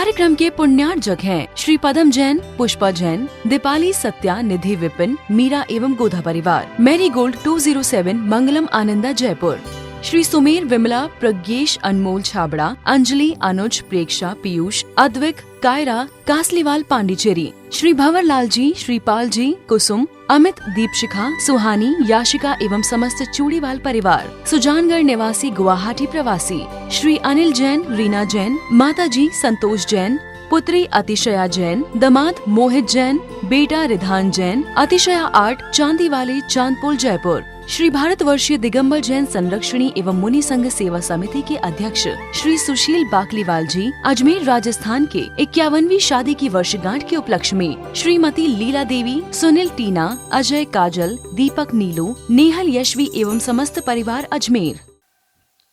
कार्यक्रम के पुण्यार्जक हैं श्री पदम जैन, पुष्पा जैन, दीपाली, सत्या, निधि, विपिन, मीरा एवं गोधा परिवार। मैरी गोल्ड 207, मंगलम, आनंदा, जयपुर। श्री सुमेर, विमला, प्रज्ञेश, अनमोल, छाबड़ा, अंजलि, अनुज, प्रेक्षा, पीयूष, अद्विक, कायरा, कासलीवाल, पांडिचेरी। श्री भंवर लाल जी, श्रीपाल जी, कुसुम, अमित, दीपशिखा, सुहानी, याशिका एवं समस्त चूड़ीवाल परिवार। सुजानगढ़ निवासी, गुवाहाटी प्रवासी श्री अनिल जैन, रीना जैन, माता जी संतोष जैन, पुत्री अतिशया जैन, दामाद मोहित जैन, बेटा रिधान जैन, अतिशया आर्ट, चांदी वाले, चांदपुर, जयपुर। श्री भारतवर्षीय दिगंबर जैन संरक्षणी एवं मुनि संघ सेवा समिति के अध्यक्ष श्री सुशील बाकलीवाल जी, अजमेर, राजस्थान के 51वीं शादी की वर्षगांठ के उपलक्ष्य में श्रीमती लीला देवी, सुनील, टीना, अजय, काजल, दीपक, नीलू, नेहल, यशवी एवं समस्त परिवार, अजमेर।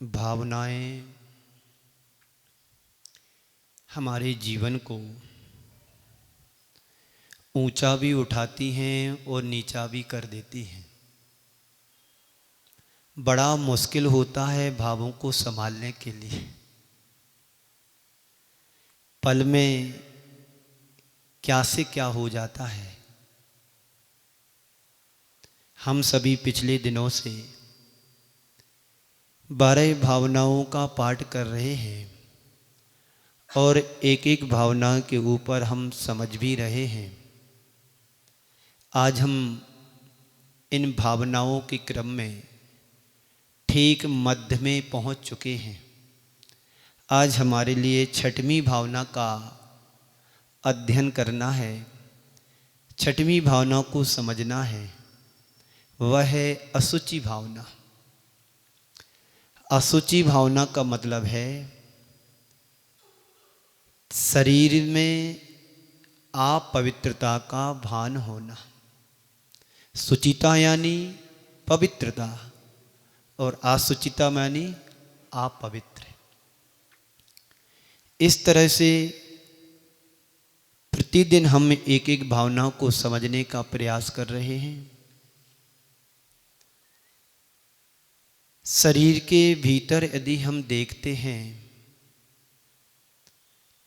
भावनाएं हमारे जीवन को ऊंचा भी उठाती हैं और नीचा भी कर देती हैं। बड़ा मुश्किल होता है भावों को संभालने के लिए। पल में क्या से क्या हो जाता है। हम सभी पिछले दिनों से 12 भावनाओं का पाठ कर रहे हैं और एक एक भावना के ऊपर हम समझ भी रहे हैं। आज हम इन भावनाओं के क्रम में ठीक मध्य में पहुंच चुके हैं। आज हमारे लिए 6वीं भावना का अध्ययन करना है, 6वीं भावना को समझना है। वह है असुचि भावना। असुचि भावना का मतलब है शरीर में अपवित्रता का भान होना। सुचिता यानी पवित्रता और असुचिता यानी अपवित्र। इस तरह से प्रतिदिन हम एक एक भावना को समझने का प्रयास कर रहे हैं। शरीर के भीतर यदि हम देखते हैं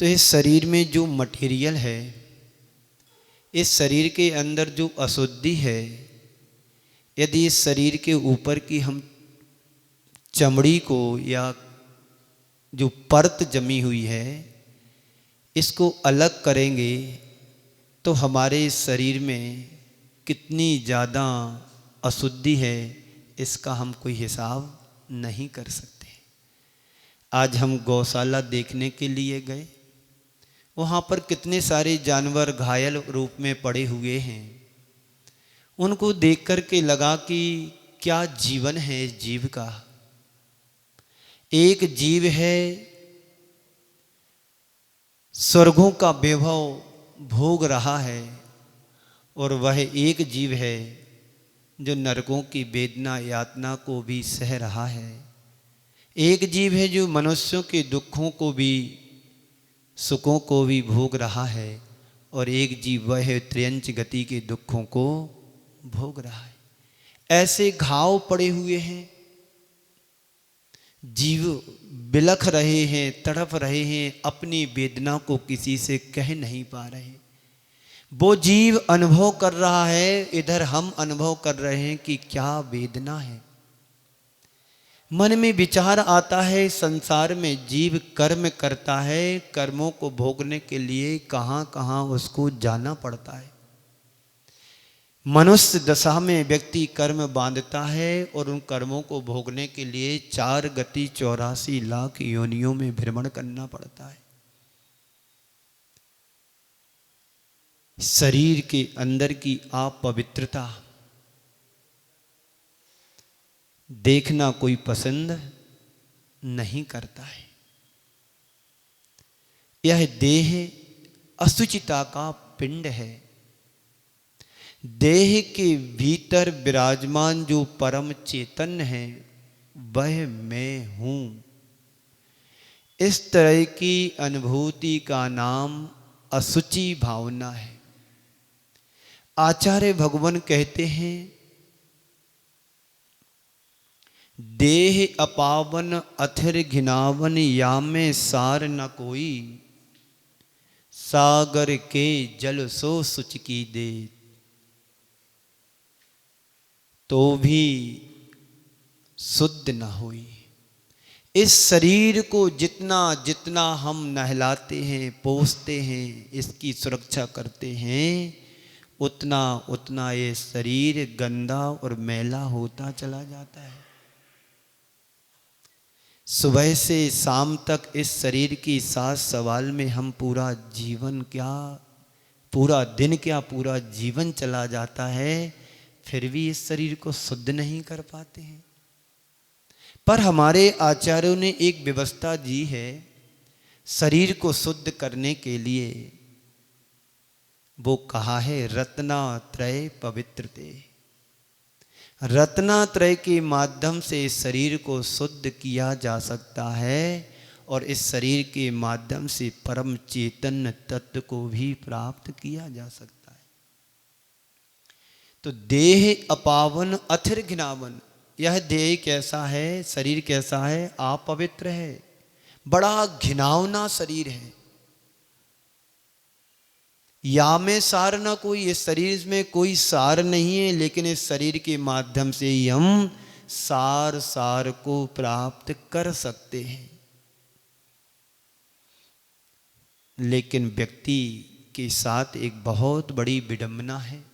तो इस शरीर में जो मटेरियल है, इस शरीर के अंदर जो अशुद्धि है, यदि इस शरीर के ऊपर की हम चमड़ी को या जो परत जमी हुई है इसको अलग करेंगे तो हमारे शरीर में कितनी ज़्यादा अशुद्धि है इसका हम कोई हिसाब नहीं कर सकते। आज हम गौशाला देखने के लिए गए, वहाँ पर कितने सारे जानवर घायल रूप में पड़े हुए हैं। उनको देख कर के लगा कि क्या जीवन है इस जीव का। एक जीव है स्वर्गों का वैभव भोग रहा है और वह एक जीव है जो नरकों की वेदना यातना को भी सह रहा है। एक जीव है जो मनुष्यों के दुखों को भी सुखों को भी भोग रहा है और एक जीव वह है त्रियंच गति के दुखों को भोग रहा है। ऐसे घाव पड़े हुए हैं, जीव बिलख रहे हैं, तड़प रहे हैं, अपनी वेदना को किसी से कह नहीं पा रहे। वो जीव अनुभव कर रहा है, इधर हम अनुभव कर रहे हैं कि क्या वेदना है। मन में विचार आता है, संसार में जीव कर्म करता है, कर्मों को भोगने के लिए कहाँ कहाँ उसको जाना पड़ता है। मनुष्य दशा में व्यक्ति कर्म बांधता है और उन कर्मों को भोगने के लिए 4 गति 84 लाख योनियों में भ्रमण करना पड़ता है। शरीर के अंदर की अपवित्रता देखना कोई पसंद नहीं करता है। यह देह असुचिता का पिंड है। देह के भीतर विराजमान जो परम चैतन्य है वह मैं हूं। इस तरह की अनुभूति का नाम असुचि भावना है। आचार्य भगवान कहते हैं, देह अपावन अथिर घिनावन या में सार न कोई, सागर के जल सो सुच की दे, तो भी शुद्ध न हुई। इस शरीर को जितना जितना हम नहलाते हैं, पोसते हैं, इसकी सुरक्षा करते हैं, उतना उतना ये शरीर गंदा और मैला होता चला जाता है। सुबह से शाम तक इस शरीर की साज सवाल में हम पूरा जीवन क्या, पूरा दिन क्या, पूरा जीवन चला जाता है, फिर भी इस शरीर को शुद्ध नहीं कर पाते हैं। पर हमारे आचार्यों ने एक व्यवस्था दी है शरीर को शुद्ध करने के लिए। वो कहा है रत्नात्रय पवित्रते। रत्नात्रय के माध्यम से इस शरीर को शुद्ध किया जा सकता है और इस शरीर के माध्यम से परम चैतन्य तत्व को भी प्राप्त किया जा सकता है। तो देह अपावन अथिर घिनावन, यह देह कैसा है, शरीर कैसा है, अपवित्र है, बड़ा घिनौना शरीर है। या में सार ना कोई, इस शरीर में कोई सार नहीं है, लेकिन इस शरीर के माध्यम से ही हम सार सार को प्राप्त कर सकते हैं। लेकिन व्यक्ति के साथ एक बहुत बड़ी विडंबना है।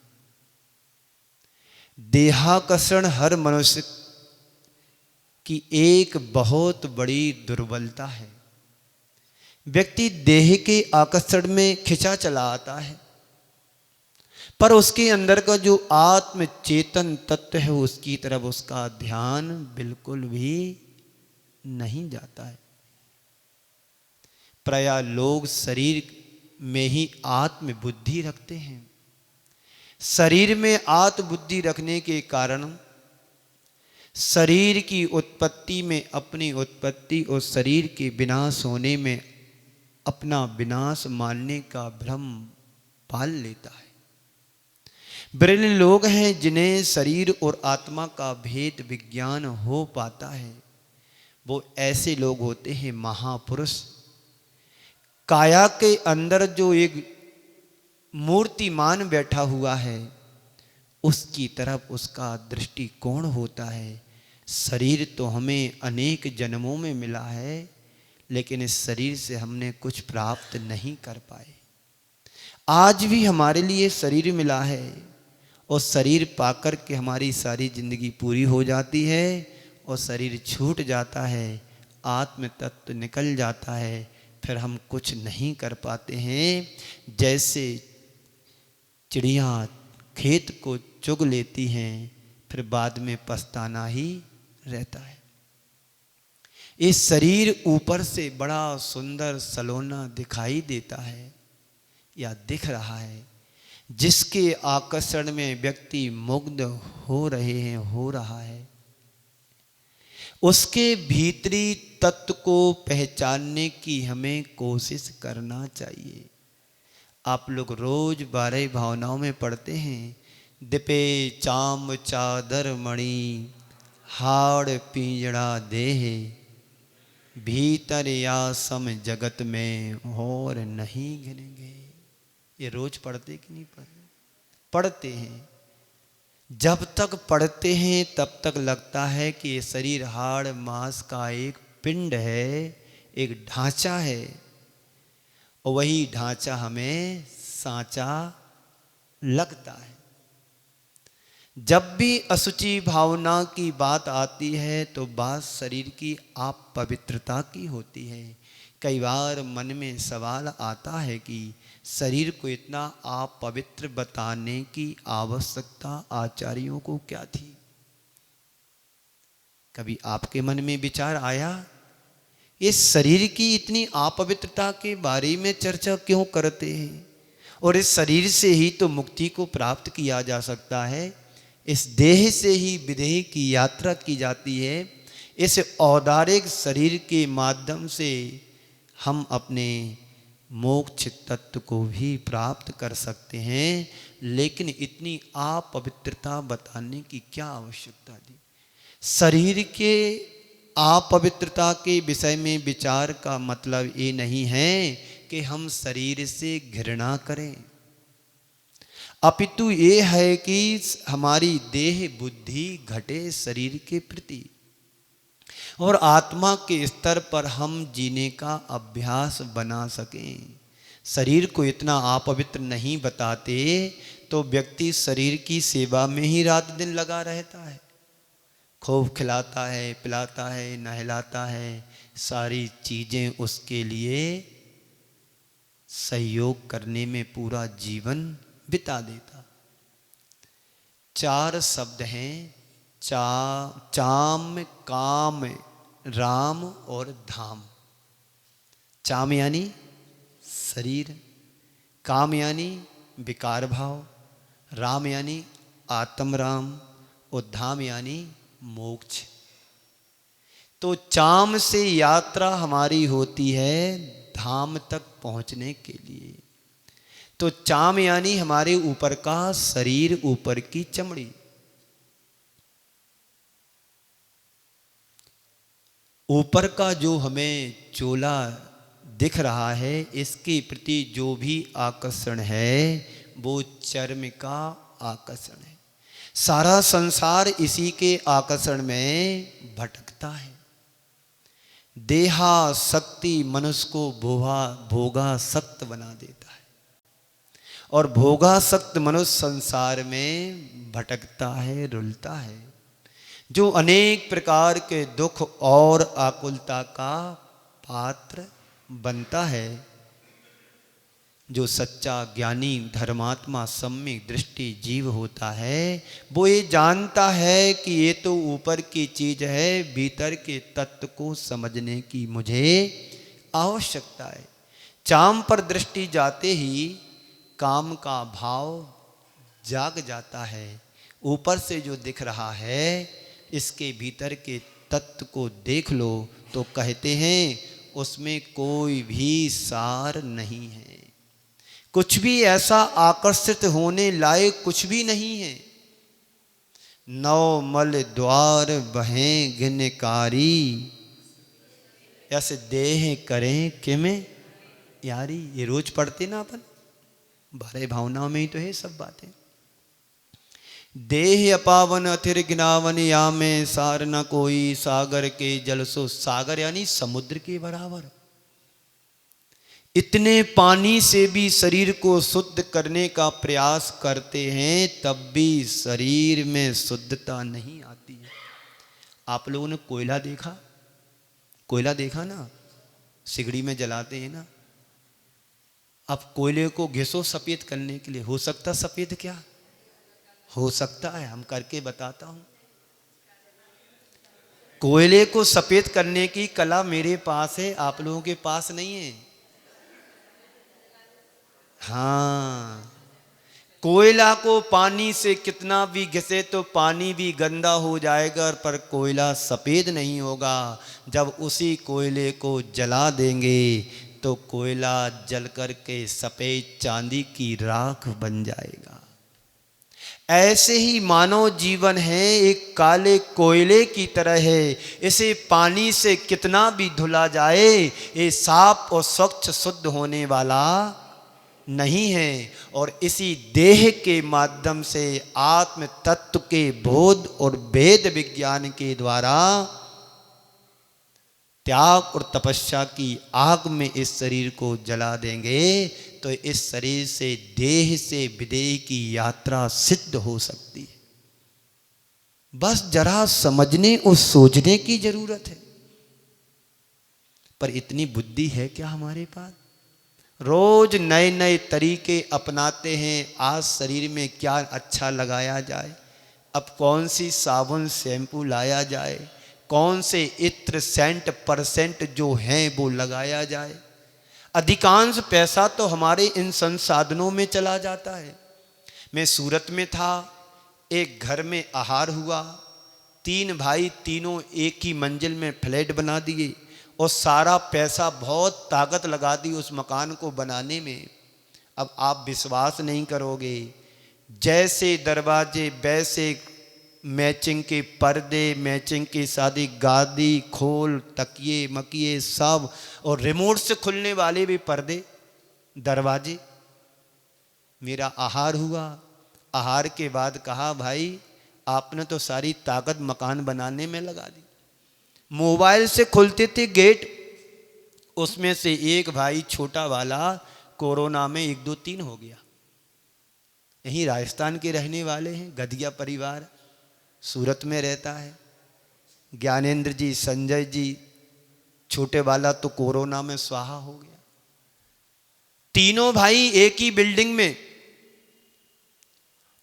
देहाकर्षण हर मनुष्य की एक बहुत बड़ी दुर्बलता है। व्यक्ति देह के आकर्षण में खिंचा चला आता है, पर उसके अंदर का जो आत्म चेतन तत्व है उसकी तरफ उसका ध्यान बिल्कुल भी नहीं जाता है। प्रायः लोग शरीर में ही आत्म बुद्धि रखते हैं। शरीर में आत्म बुद्धि रखने के कारण शरीर की उत्पत्ति में अपनी उत्पत्ति और शरीर के विनाश होने में अपना विनाश मानने का भ्रम पाल लेता है। विरल लोग हैं जिन्हें शरीर और आत्मा का भेद विज्ञान हो पाता है। वो ऐसे लोग होते हैं महापुरुष। काया के अंदर जो एक मूर्तिमान बैठा हुआ है उसकी तरफ उसका दृष्टिकोण होता है। शरीर तो हमें अनेक जन्मों में मिला है, लेकिन इस शरीर से हमने कुछ प्राप्त नहीं कर पाए। आज भी हमारे लिए शरीर मिला है और शरीर पाकर के हमारी सारी जिंदगी पूरी हो जाती है और शरीर छूट जाता है, आत्म तत्व निकल जाता है, फिर हम कुछ नहीं कर पाते हैं। जैसे चिड़िया खेत को चुग लेती हैं, फिर बाद में पछताना ही रहता है। ये शरीर ऊपर से बड़ा सुंदर सलोना दिखाई देता है या दिख रहा है, जिसके आकर्षण में व्यक्ति मुग्ध हो रहा है। उसके भीतरी तत्व को पहचानने की हमें कोशिश करना चाहिए। आप लोग रोज 12 भावनाओं में पढ़ते हैं, दिपे चाम चादर मणि हाड़ पिंजड़ा देह, भीतर या सम जगत में और नहीं गिनेंगे। ये रोज पढ़ते कि नहीं पढ़ते? पढ़ते हैं। जब तक पढ़ते हैं तब तक लगता है कि ये शरीर हाड़ मांस का एक पिंड है, एक ढांचा है, और वही ढांचा हमें सांचा लगता है। जब भी असुचि भावना की बात आती है तो बात शरीर की अपवित्रता की होती है। कई बार मन में सवाल आता है कि शरीर को इतना अपवित्र बताने की आवश्यकता आचार्यों को क्या थी? कभी आपके मन में विचार आया, इस शरीर की इतनी अपवित्रता के बारे में चर्चा क्यों करते हैं? और इस शरीर से ही तो मुक्ति को प्राप्त किया जा सकता है। इस देह से ही विदेह की यात्रा की जाती है। इस औदारिक शरीर के माध्यम से हम अपने मोक्ष तत्व को भी प्राप्त कर सकते हैं, लेकिन इतनी अपवित्रता बताने की क्या आवश्यकता थी? शरीर के अपवित्रता के विषय में विचार का मतलब ये नहीं है कि हम शरीर से घृणा करें, अपितु ये है कि हमारी देह बुद्धि घटे शरीर के प्रति और आत्मा के स्तर पर हम जीने का अभ्यास बना सकें। शरीर को इतना अपवित्र नहीं बताते तो व्यक्ति शरीर की सेवा में ही रात दिन लगा रहता है, खूब खिलाता है, पिलाता है, नहलाता है, सारी चीज़ें उसके लिए सहयोग करने में पूरा जीवन बिता देता। 4 शब्द हैं, चाम, काम, राम और धाम। चाम यानी शरीर, काम यानी विकार भाव, राम यानी आत्म राम और धाम यानी मोक्ष। तो चाम से यात्रा हमारी होती है धाम तक पहुंचने के लिए। तो चाम यानी हमारे ऊपर का शरीर, ऊपर की चमड़ी। ऊपर का जो हमें चोला दिख रहा है, इसके प्रति जो भी आकर्षण है वो चर्म का आकर्षण है। सारा संसार इसी के आकर्षण में भटकता है। देहा शक्ति मनुष्य को भोगासक्त बना देता है और भोगासक्त मनुष्य संसार में भटकता है, रुलता है, जो अनेक प्रकार के दुख और आकुलता का पात्र बनता है। जो सच्चा ज्ञानी धर्मात्मा सम्यक दृष्टि जीव होता है वो ये जानता है कि ये तो ऊपर की चीज है, भीतर के तत्व को समझने की मुझे आवश्यकता है। चाम पर दृष्टि जाते ही काम का भाव जाग जाता है। ऊपर से जो दिख रहा है इसके भीतर के तत्व को देख लो तो कहते हैं उसमें कोई भी सार नहीं है, कुछ भी ऐसा आकर्षित होने लायक कुछ भी नहीं है। नौ मल द्वार बहें गिनकारी, ऐसे देह करें कि में यारी। ये रोज पढ़ते ना अपन, 12 भावनाओं में ही तो है सब बातें। देह अपावन अथिर गिनावन या में सार न कोई, सागर के जल सो। सागर यानी समुद्र के बराबर। इतने पानी से भी शरीर को शुद्ध करने का प्रयास करते हैं तब भी शरीर में शुद्धता नहीं आती है। आप लोगों ने कोयला देखा? कोयला देखा ना, सिगड़ी में जलाते हैं ना। अब कोयले को घिसो सफेद करने के लिए, हो सकता सफेद क्या हो सकता है, हम करके बताता हूं। कोयले को सफेद करने की कला मेरे पास है, आप लोगों के पास नहीं है। हाँ, कोयला को पानी से कितना भी घिसे तो पानी भी गंदा हो जाएगा, पर कोयला सफेद नहीं होगा। जब उसी कोयले को जला देंगे तो कोयला जल करके सफेद चांदी की राख बन जाएगा। ऐसे ही मानव जीवन है, एक काले कोयले की तरह है। इसे पानी से कितना भी धुला जाए ये साफ और स्वच्छ शुद्ध होने वाला नहीं है। और इसी देह के माध्यम से आत्म तत्व के बोध और वेद विज्ञान के द्वारा त्याग और तपस्या की आग में इस शरीर को जला देंगे तो इस शरीर से देह से विदेह की यात्रा सिद्ध हो सकती है। बस जरा समझने और सोचने की जरूरत है। पर इतनी बुद्धि है क्या हमारे पास? रोज नए नए तरीके अपनाते हैं। आज शरीर में क्या अच्छा लगाया जाए, अब कौन सी साबुन शैम्पू लाया जाए, कौन से इत्र सेंट परसेंट जो हैं वो लगाया जाए। अधिकांश पैसा तो हमारे इन संसाधनों में चला जाता है। मैं सूरत में था, एक घर में आहार हुआ, 3 भाई तीनों एक ही मंजिल में फ्लैट बना दिए और सारा पैसा बहुत ताकत लगा दी उस मकान को बनाने में। अब आप विश्वास नहीं करोगे, जैसे दरवाजे वैसे मैचिंग के पर्दे, मैचिंग की शादी गादी, खोल, तकिए मकिए सब, और रिमोट से खुलने वाले भी पर्दे। दरवाजे, मेरा आहार हुआ। आहार के बाद कहा भाई आपने तो सारी ताकत मकान बनाने में लगा दी। मोबाइल से खुलते थे गेट, उसमें से एक भाई छोटा वाला कोरोना में 1 2 3 हो गया। यहीं राजस्थान के रहने वाले हैं, गधिया परिवार, सूरत में रहता है। ज्ञानेंद्र जी, संजय जी, छोटे वाला तो कोरोना में स्वाहा हो गया। तीनों भाई एक ही बिल्डिंग में,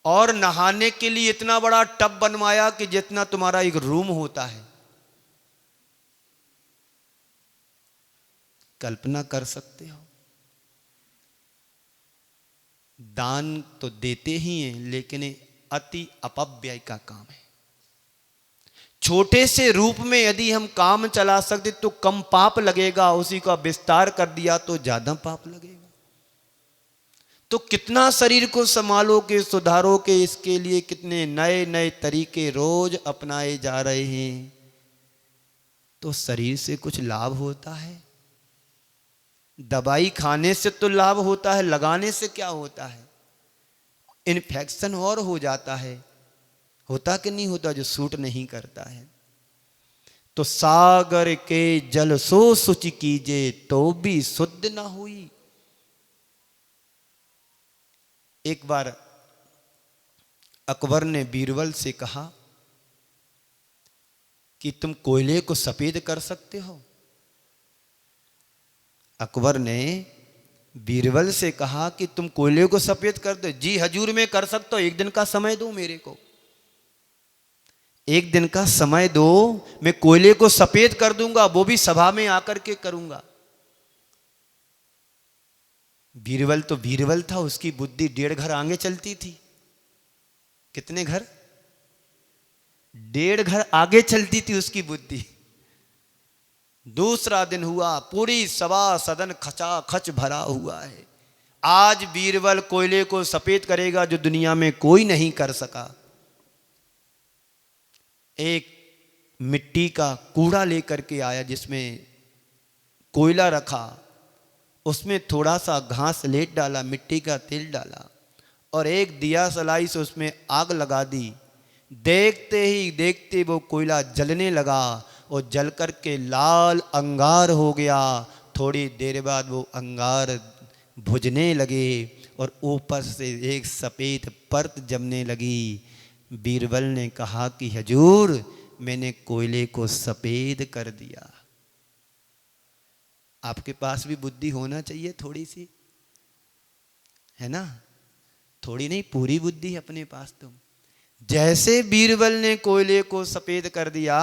और नहाने के लिए इतना बड़ा टब बनवाया कि जितना तुम्हारा एक रूम होता है। कल्पना कर सकते हो। दान तो देते ही हैं, लेकिन ये अति अपव्यय का काम है। छोटे से रूप में यदि हम काम चला सकते तो कम पाप लगेगा, उसी का विस्तार कर दिया तो ज्यादा पाप लगेगा। तो कितना शरीर को संभालो के सुधारो के, इसके लिए कितने नए नए तरीके रोज अपनाए जा रहे हैं। तो शरीर से कुछ लाभ होता है। दवाई खाने से तो लाभ होता है, लगाने से क्या होता है? इन्फेक्शन और हो जाता है। होता कि नहीं होता? जो सूट नहीं करता है। तो सागर के जल सो शुचि कीजे तो भी शुद्ध ना हुई। एक बार अकबर ने बीरबल से कहा कि तुम कोयले को सफेद कर सकते हो। अकबर ने बीरबल से कहा कि तुम कोयले को सफेद कर दो। जी हजूर मैं कर सकता हूं, 1 दिन का समय दो मेरे को, 1 दिन का समय दो, मैं कोयले को सफेद कर दूंगा, वो भी सभा में आकर के करूंगा। बीरबल तो बीरबल था, उसकी बुद्धि 1.5 घर आगे चलती थी। कितने घर? 1.5 घर आगे चलती थी उसकी बुद्धि। दूसरा दिन हुआ, पूरी सभा सदन खचा खच भरा हुआ है। आज बीरबल कोयले को सफेद करेगा जो दुनिया में कोई नहीं कर सका। एक मिट्टी का कूड़ा लेकर के आया जिसमें कोयला रखा, उसमें थोड़ा सा घास लेट डाला, मिट्टी का तेल डाला और एक दिया सलाई से उसमें आग लगा दी। देखते ही देखते वो कोयला जलने लगा और जल कर के लाल अंगार हो गया। थोड़ी देर बाद वो अंगार भुजने लगे और ऊपर से एक सफ़ेद परत जमने लगी। बीरबल ने कहा कि हजूर मैंने कोयले को सफ़ेद कर दिया। आपके पास भी बुद्धि होना चाहिए थोड़ी सी, है ना? थोड़ी नहीं, पूरी बुद्धि है अपने पास। तुम जैसे बीरबल ने कोयले को सफेद कर दिया,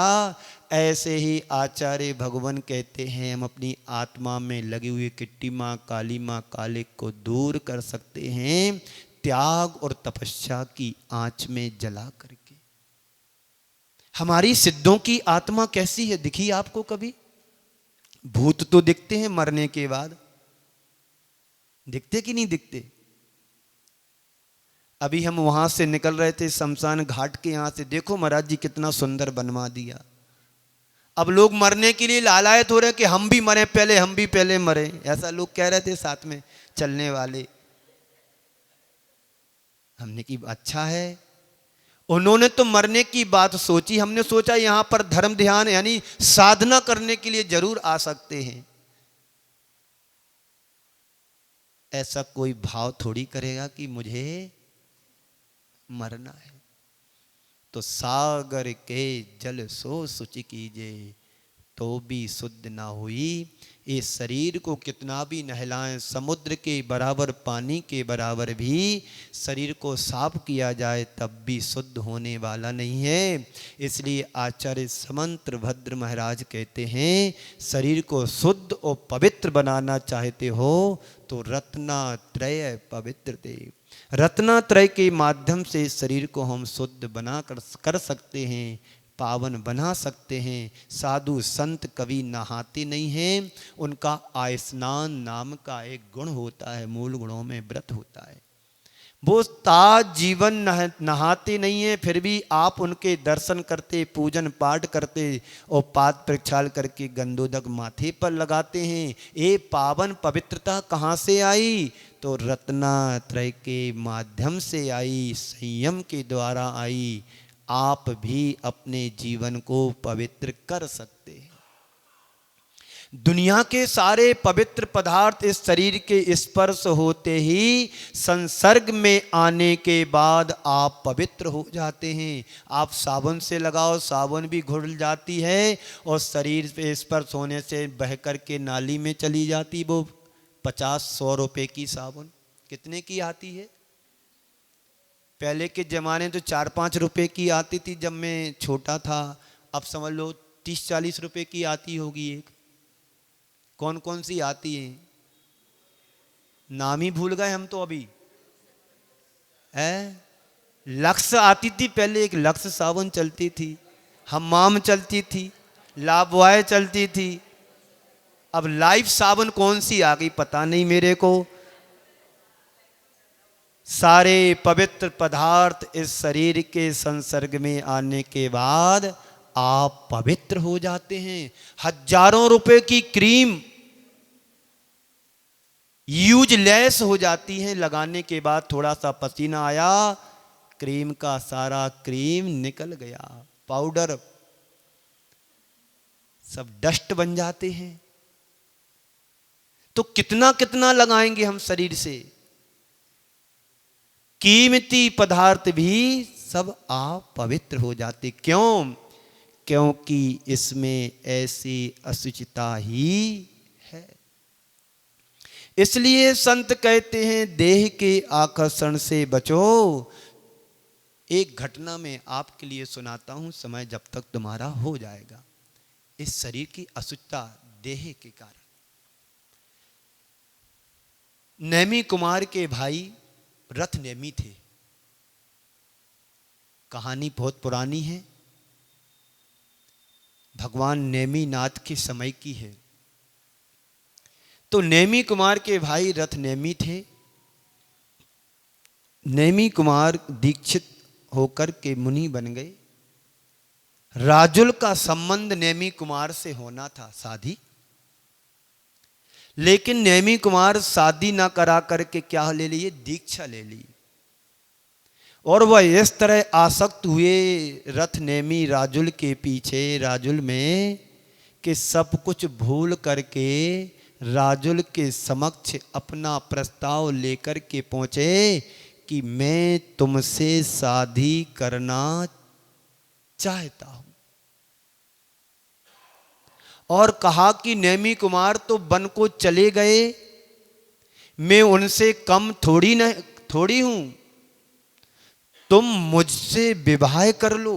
ऐसे ही आचार्य भगवान कहते हैं हम अपनी आत्मा में लगी हुई किट्टी माँ, काली माँ, काले को दूर कर सकते हैं त्याग और तपस्या की आंच में जला करके। हमारी सिद्धों की आत्मा कैसी है दिखी आपको कभी? भूत तो दिखते हैं मरने के बाद, दिखते कि नहीं दिखते? अभी हम वहां से निकल रहे थे शमशान घाट के, यहां से देखो महाराज जी कितना सुंदर बनवा दिया। अब लोग मरने के लिए लालायत हो रहे कि हम भी मरे पहले, हम भी पहले मरे, ऐसा लोग कह रहे थे साथ में चलने वाले। हमने की अच्छा है, उन्होंने तो मरने की बात सोची, हमने सोचा यहां पर धर्म ध्यान यानी साधना करने के लिए जरूर आ सकते हैं। ऐसा कोई भाव थोड़ी करेगा कि मुझे मरना है। तो सागर के जल सो शुचि कीजे तो भी शुद्ध ना हुई। इस शरीर को कितना भी नहलाएं, समुद्र के बराबर पानी के बराबर भी शरीर को साफ किया जाए तब भी शुद्ध होने वाला नहीं है। इसलिए आचार्य समंत्र भद्र महाराज कहते हैं शरीर को शुद्ध और पवित्र बनाना चाहते हो तो रत्नात्रय पवित्र दे। रत्नात्रय के माध्यम से शरीर को हम शुद्ध बना कर सकते हैं, पावन बना सकते हैं। साधु संत कभी नहाते नहीं हैं, उनका आयस्नान नाम का एक गुण होता है, मूल गुणों में व्रत होता है। वो ताज जीवन नहाते नहीं है, फिर भी आप उनके दर्शन करते, पूजन पाठ करते और पाद प्रक्षाल करके गंधोदक माथे पर लगाते हैं। ये पावन पवित्रता कहाँ से आई? तो रत्नात्रय के माध्यम से आई, संयम के द्वारा आई। आप भी अपने जीवन को पवित्र कर सकते हैं। दुनिया के सारे पवित्र पदार्थ इस शरीर के स्पर्श होते ही संसर्ग में आने के बाद आप पवित्र हो जाते हैं। आप साबुन से लगाओ, साबुन भी घुल जाती है और शरीर पे स्पर्श होने से बह कर के नाली में चली जाती। वो 50-100 रुपए की साबुन कितने की आती है? पहले के ज़माने तो 4-5 रुपए की आती थी जब मैं छोटा था। अब समझ लो 30-40 रुपए की आती होगी एक। कौन कौन सी आती है? नाम ही भूल गए हम तो अभी। है लक्स आती थी पहले, एक लक्स साबुन चलती थी, हमाम चलती थी, लाइफबॉय चलती थी। अब लाइफ साबुन कौन सी आ गई पता नहीं मेरे को। सारे पवित्र पदार्थ इस शरीर के संसर्ग में आने के बाद आप पवित्र हो जाते हैं। हजारों रुपए की क्रीम यूजलेस हो जाती है, लगाने के बाद थोड़ा सा पसीना आया, क्रीम का सारा क्रीम निकल गया, पाउडर सब डस्ट बन जाते हैं। तो कितना कितना लगाएंगे हम शरीर से? कीमती पदार्थ भी सब आप पवित्र हो जाते। क्यों? क्योंकि इसमें ऐसी अशुचिता ही है। इसलिए संत कहते हैं देह के आकर्षण से बचो। एक घटना में आपके लिए सुनाता हूं, समय जब तक तुम्हारा हो जाएगा। इस शरीर की अशुचिता देह के कारण नेमी कुमार के भाई रथ नेमी थे। कहानी बहुत पुरानी है, भगवान नेमी नाथ के समय की है। तो नेमी कुमार के भाई रथ नेमी थे। नेमी कुमार दीक्षित होकर के मुनि बन गए। राजुल का संबंध नेमी कुमार से होना था, शादी। लेकिन नेमी कुमार शादी ना करा करके क्या ले लिए? दीक्षा ले ली। और वह इस तरह आसक्त हुए रथ नेमी राजुल के पीछे, राजुल में, कि सब कुछ भूल करके राजुल के समक्ष अपना प्रस्ताव लेकर के पहुंचे कि मैं तुमसे शादी करना चाहता हूं। और कहा कि नेमी कुमार तो वन को चले गए, मैं उनसे कम थोड़ी हूं, तुम मुझसे विवाह कर लो।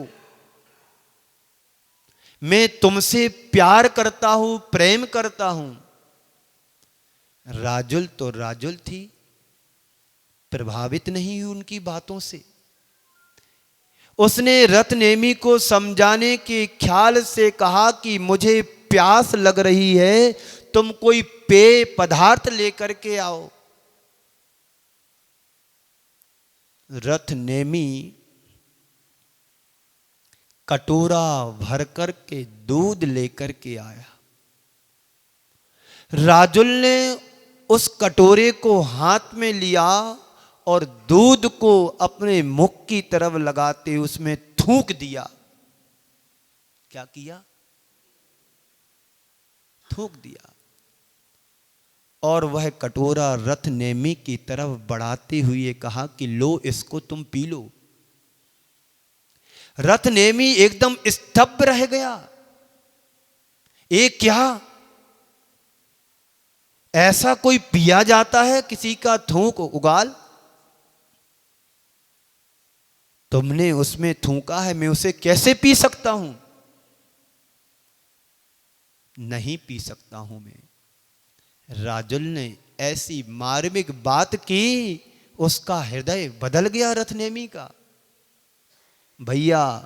मैं तुमसे प्यार करता हूं, प्रेम करता हूं। राजुल तो राजुल थी, प्रभावित नहीं हुई उनकी बातों से। उसने रथ नेमी को समझाने के ख्याल से कहा कि मुझे प्यास लग रही है, तुम कोई पेय पदार्थ लेकर के आओ। रथ नेमी कटोरा भर कर के दूध लेकर के आया। राजुल ने उस कटोरे को हाथ में लिया और दूध को अपने मुख की तरफ लगाते उसमें थूक दिया। क्या किया? थूक दिया। और वह कटोरा रथ नेमी की तरफ बढ़ाते हुए कहा कि लो, इसको तुम पी लो। रथ नेमी एकदम स्तब्ध रह गया। ये क्या? ऐसा कोई पिया जाता है किसी का थूक उगाल? तुमने उसमें थूका है, मैं उसे कैसे पी सकता हूं? नहीं पी सकता हूं मैं। राजुल ने ऐसी मार्मिक बात की, उसका हृदय बदल गया रथ नेमी का। भैया,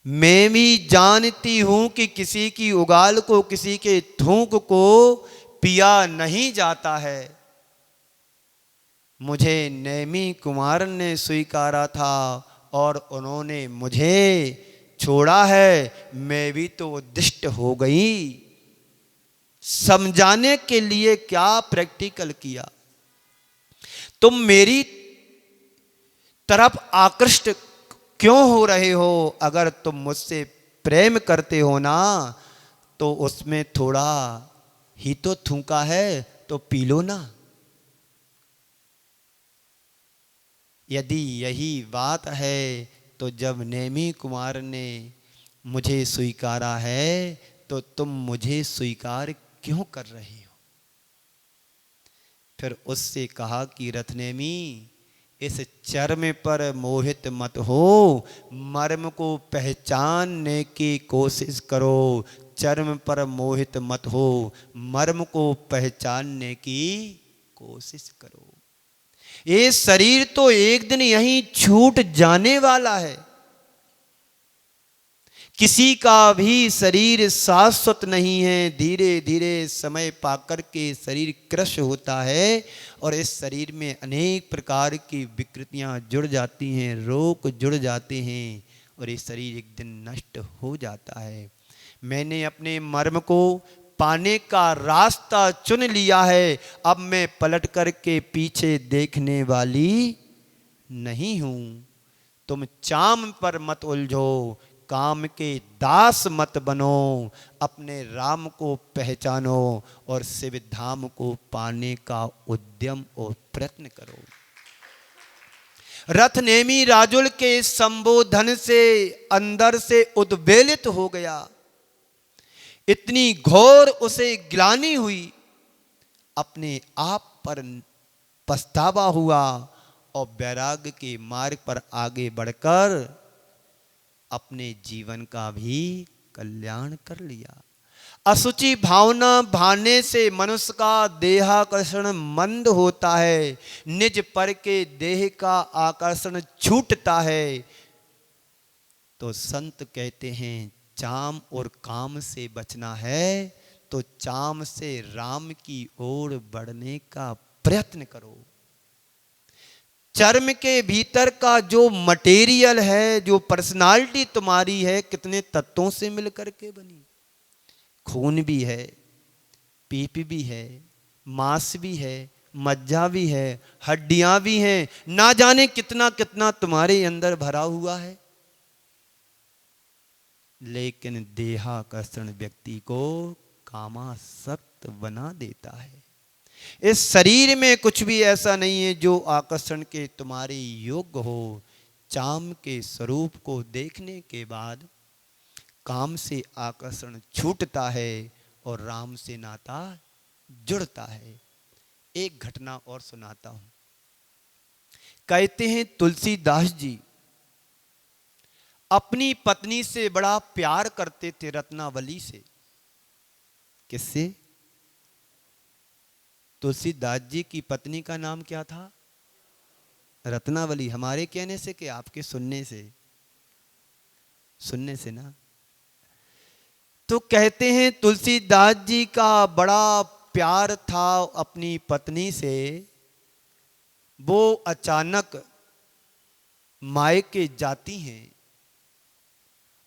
मैं भी जानती हूं कि किसी की उगाल को, किसी के थूक को पिया नहीं जाता है, मुझे नेमी कुमार ने स्वीकारा था और उन्होंने मुझे छोड़ा है, मैं भी तो उद्दिष्ट हो गई। समझाने के लिए क्या प्रैक्टिकल किया। तुम मेरी तरफ आकृष्ट क्यों हो रहे हो? अगर तुम मुझसे प्रेम करते हो ना, तो उसमें थोड़ा ही तो थूका है, तो पी लो ना। यदि यही बात है तो जब नेमी कुमार ने मुझे स्वीकारा है, तो तुम मुझे स्वीकार क्यों कर रहे हो? फिर उससे कहा कि रत्नेमी, इस चर्म पर मोहित मत हो, मर्म को पहचानने की कोशिश करो। चर्म पर मोहित मत हो, मर्म को पहचानने की कोशिश करो। ये शरीर तो एक दिन यहीं छूट जाने वाला है। किसी का भी शरीर शाश्वत नहीं है। धीरे धीरे समय पाकर के शरीर क्रश होता है और इस शरीर में अनेक प्रकार की विकृतियां जुड़ जाती हैं, रोग जुड़ जाते हैं और ये शरीर एक दिन नष्ट हो जाता है। मैंने अपने मर्म को पाने का रास्ता चुन लिया है। अब मैं पलट कर के पीछे देखने वाली नहीं हूं। तुम चाम पर मत उलझो, काम के दास मत बनो, अपने राम को पहचानो और शिव धाम को पाने का उद्यम और प्रयत्न करो। रथ नेमी राजुल के संबोधन से अंदर से उद्वेलित हो गया। इतनी घोर उसे ग्लानि हुई, अपने आप पर पछतावा हुआ और वैराग्य के मार्ग पर आगे बढ़कर अपने जीवन का भी कल्याण कर लिया। असुचि भावना भाने से मनुष्य का देहाकर्षण मंद होता है, निज पर के देह का आकर्षण छूटता है। तो संत कहते हैं चाम और काम से बचना है तो चाम से राम की ओर बढ़ने का प्रयत्न करो। चर्म के भीतर का जो मटेरियल है, जो पर्सनालिटी तुम्हारी है, कितने तत्वों से मिलकर के बनी। खून भी है, पीप भी है, मांस भी है, मज्जा भी है, हड्डियां भी हैं, ना जाने कितना कितना तुम्हारे अंदर भरा हुआ है। लेकिन देहाकर्षण व्यक्ति को कामासक्त बना देता है। इस शरीर में कुछ भी ऐसा नहीं है जो आकर्षण के तुम्हारे योग्य हो। चाम के स्वरूप को देखने के बाद काम से आकर्षण छूटता है और राम से नाता जुड़ता है। एक घटना और सुनाता हूं। कहते हैं तुलसीदास जी अपनी पत्नी से बड़ा प्यार करते थे, रत्नावली से। किससे? तुलसीदास जी की पत्नी का नाम क्या था? रत्नावली। हमारे कहने से कि आपके सुनने से? सुनने से ना। तो कहते हैं तुलसीदास जी का बड़ा प्यार था अपनी पत्नी से। वो अचानक मायके जाती हैं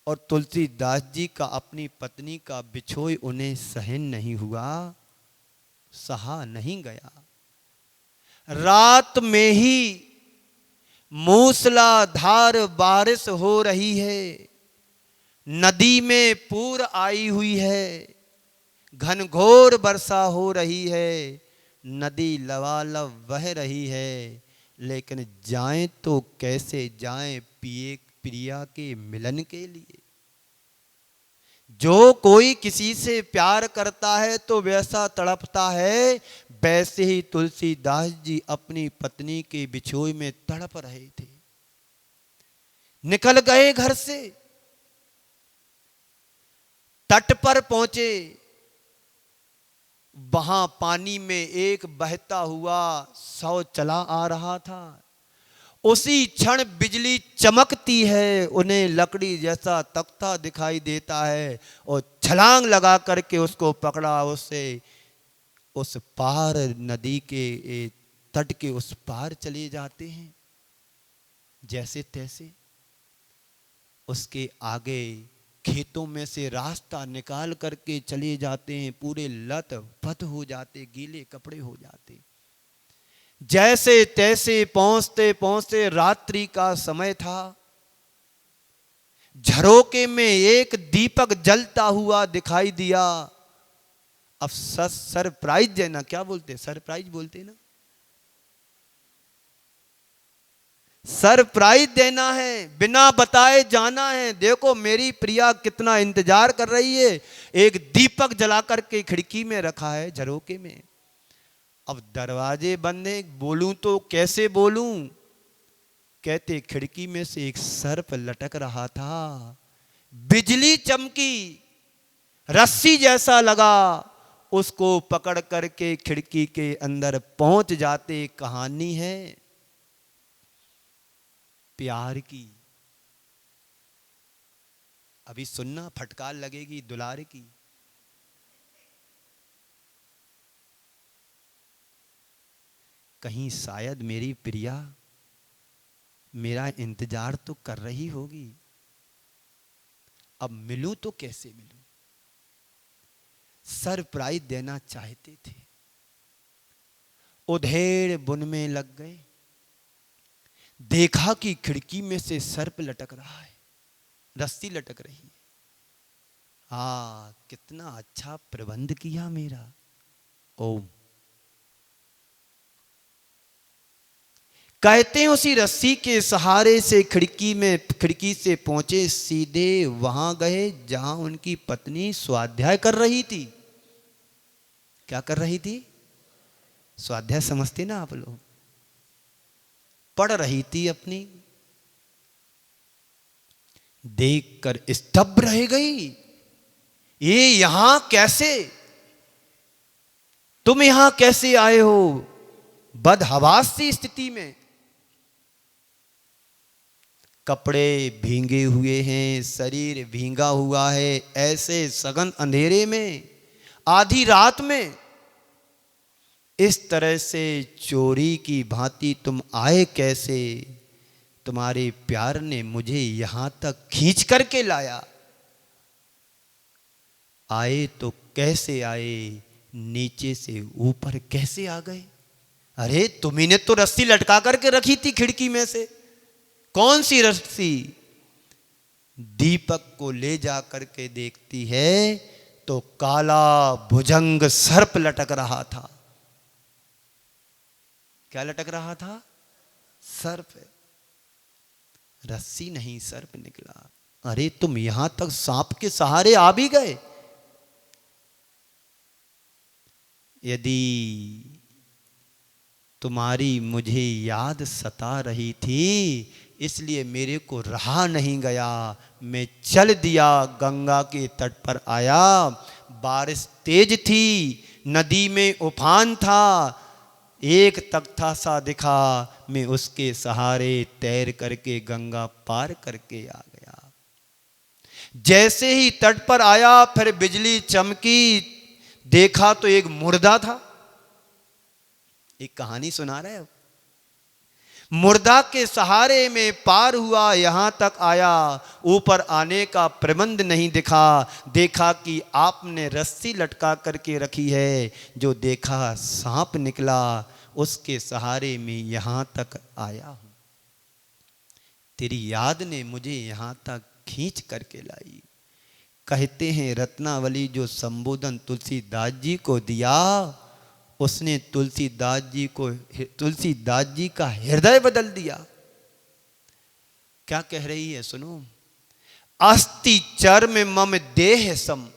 और तुलसीदास जी का अपनी पत्नी का बिछोई उन्हें सहन नहीं हुआ, सहा नहीं गया। रात में ही मूसलाधार बारिश हो रही है, नदी में पूर आई हुई है, घनघोर वर्षा हो रही है, नदी लबालब बह रही है, लेकिन जाएं तो कैसे जाएं प्रिया के मिलन के लिए। जो कोई किसी से प्यार करता है तो वैसा तड़पता है, वैसे ही तुलसीदास जी अपनी पत्नी के बिछोई में तड़प रहे थे। निकल गए घर से, तट पर पहुंचे। वहां पानी में एक बहता हुआ शव चला आ रहा था। उसी क्षण बिजली चमकती है, उन्हें लकड़ी जैसा तख्ता दिखाई देता है और छलांग लगा करके उसको पकड़ा। उससे उस पार नदी के तट के उस पार चले जाते हैं जैसे तैसे। उसके आगे खेतों में से रास्ता निकाल करके चले जाते हैं, पूरे लत पथ हो जाते, गीले कपड़े हो जाते। जैसे तैसे पहुंचते पहुंचते रात्रि का समय था। झरोके में एक दीपक जलता हुआ दिखाई दिया। अब सरप्राइज देना, क्या बोलते, सरप्राइज बोलते ना, सरप्राइज देना है, बिना बताए जाना है। देखो मेरी प्रिया कितना इंतजार कर रही है। एक दीपक जला करके खिड़की में रखा है झरोके में। अब दरवाजे बंद हैं, बोलूं तो कैसे बोलूं। कहते खिड़की में से एक सर्प लटक रहा था। बिजली चमकी, रस्सी जैसा लगा, उसको पकड़ करके खिड़की के अंदर पहुंच जाते। कहानी है प्यार की। अभी सुनना, फटकार लगेगी दुलार की। कहीं शायद मेरी प्रिया मेरा इंतजार तो कर रही होगी। अब मिलूं तो कैसे मिलूं। सरप्राइज देना चाहते थे। उधेड़ बुन में लग गए। देखा कि खिड़की में से सर्प लटक रहा है, रस्सी लटक रही है। कितना अच्छा प्रबंध किया मेरा। ओम कहते हैं उसी रस्सी के सहारे से खिड़की से पहुंचे, सीधे वहां गए जहां उनकी पत्नी स्वाध्याय कर रही थी। क्या कर रही थी? स्वाध्याय समझते ना आप लोग, पढ़ रही थी अपनी। देखकर स्तब्ध रह गई। ये यहां कैसे, तुम यहां कैसे आए हो? बदहवास सी स्थिति में, कपड़े भींगे हुए हैं, शरीर भींगा हुआ है। ऐसे सघन अंधेरे में, आधी रात में, इस तरह से चोरी की भांति तुम आए कैसे? तुम्हारे प्यार ने मुझे यहां तक खींच करके लाया। आए तो कैसे आए, नीचे से ऊपर कैसे आ गए? अरे तुम्ही ने तो रस्सी लटका करके रखी थी खिड़की में से। कौन सी रस्सी? दीपक को ले जा करके देखती है तो काला भुजंग सर्प लटक रहा था। क्या लटक रहा था? सर्प। रस्सी नहीं, सर्प निकला। अरे तुम यहां तक सांप के सहारे आ भी गए। यदि तुम्हारी मुझे याद सता रही थी, इसलिए मेरे को रहा नहीं गया, मैं चल दिया, गंगा के तट पर आया। बारिश तेज थी, नदी में उफान था। एक तख्ता सा दिखा, मैं उसके सहारे तैर करके गंगा पार करके आ गया। जैसे ही तट पर आया, फिर बिजली चमकी, देखा तो एक मुर्दा था। एक कहानी सुना रहे हो। मुर्दा के सहारे में पार हुआ, यहां तक आया। ऊपर आने का प्रबंध नहीं दिखा। देखा कि आपने रस्सी लटका करके रखी है। जो देखा सांप निकला, उसके सहारे में यहां तक आया हूं। तेरी याद ने मुझे यहां तक खींच करके लाई। कहते हैं रत्नावली जो संबोधन तुलसीदास जी को दिया, उसने तुलसीदास जी का हृदय बदल दिया। क्या कह रही है सुनो। अस्ति चर्म मम देह सम,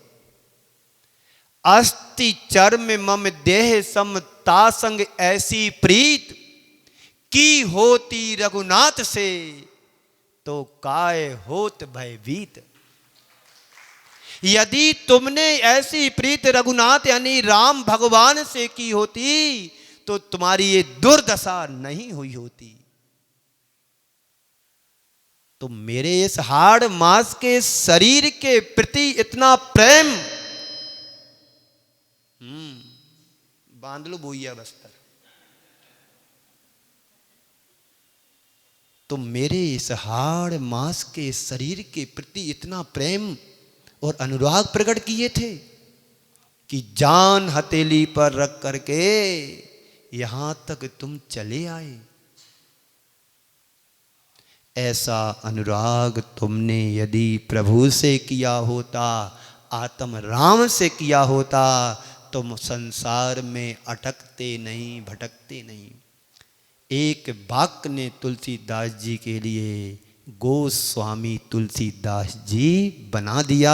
अस्ति चर्म मम देह सम, तासंग ऐसी प्रीत की होती रघुनाथ से, तो काय होत भयभीत। यदि तुमने ऐसी प्रीत रघुनाथ यानी राम भगवान से की होती, तो तुम्हारी ये दुर्दशा नहीं हुई होती। तो मेरे इस हाड़ मांस के शरीर के प्रति इतना प्रेम, बांध लो बोइया बस्तर। तो मेरे इस हाड़ मांस के शरीर के प्रति इतना प्रेम और अनुराग प्रकट किए थे कि जान हथेली पर रख करके यहां तक तुम चले आए। ऐसा अनुराग तुमने यदि प्रभु से किया होता, आत्म राम से किया होता, तुम संसार में अटकते नहीं, भटकते नहीं। एक वाक्य ने तुलसीदास जी के लिए गोस्वामी तुलसीदास जी बना दिया।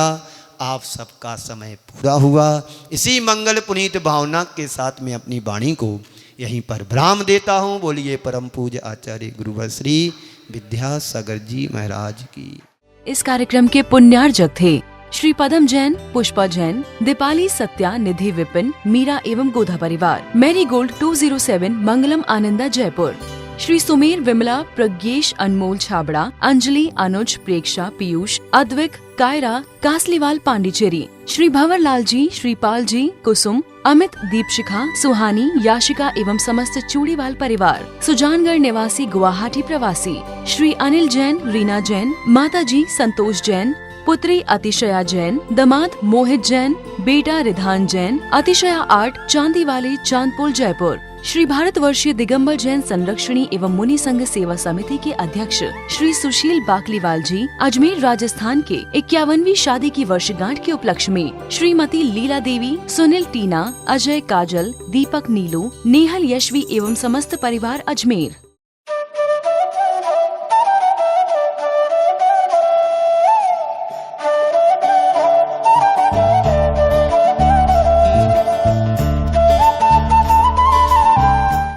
आप सबका समय पूरा हुआ। इसी मंगल पुनीत भावना के साथ में अपनी वाणी को यहीं पर विराम देता हूँ। बोलिए परम पूज्य आचार्य गुरुवर श्री विद्यासागर जी महाराज की। इस कार्यक्रम के पुण्यार्जक थे श्री पदम जैन, पुष्पा जैन, दीपाली सत्या, निधि विपिन, मीरा एवं गोधा परिवार। मैरी गोल्ड 207 मंगलम आनंदा जयपुर। श्री सुमेर विमला, प्रज्ञेश, अनमोल छाबड़ा, अंजलि, अनुज, प्रेक्षा, पीयूष, अद्विक, कायरा, कासलीवाल, पांडिचेरी। श्री भंवरलाल जी, श्रीपाल जी, कुसुम, अमित, दीपशिखा, सुहानी, याशिका एवं समस्त चूड़ीवाल परिवार। सुजानगढ़ निवासी, गुवाहाटी प्रवासी श्री अनिल जैन, रीना जैन, माता जी संतोष जैन, पुत्री अतिशया जैन, दामाद मोहित जैन, बेटा रिधान जैन, अतिशया आर्ट, चांदीवाली, चांदपुर, जयपुर। श्री भारतवर्षीय दिगंबर जैन संरक्षणी एवं मुनि संघ सेवा समिति के अध्यक्ष श्री सुशील बाकलीवाल जी, अजमेर राजस्थान के 51वीं शादी की वर्षगांठ के उपलक्ष्य में श्रीमती लीला देवी, सुनील, टीना, अजय, काजल, दीपक, नीलू, नेहल, यशवी एवं समस्त परिवार अजमेर।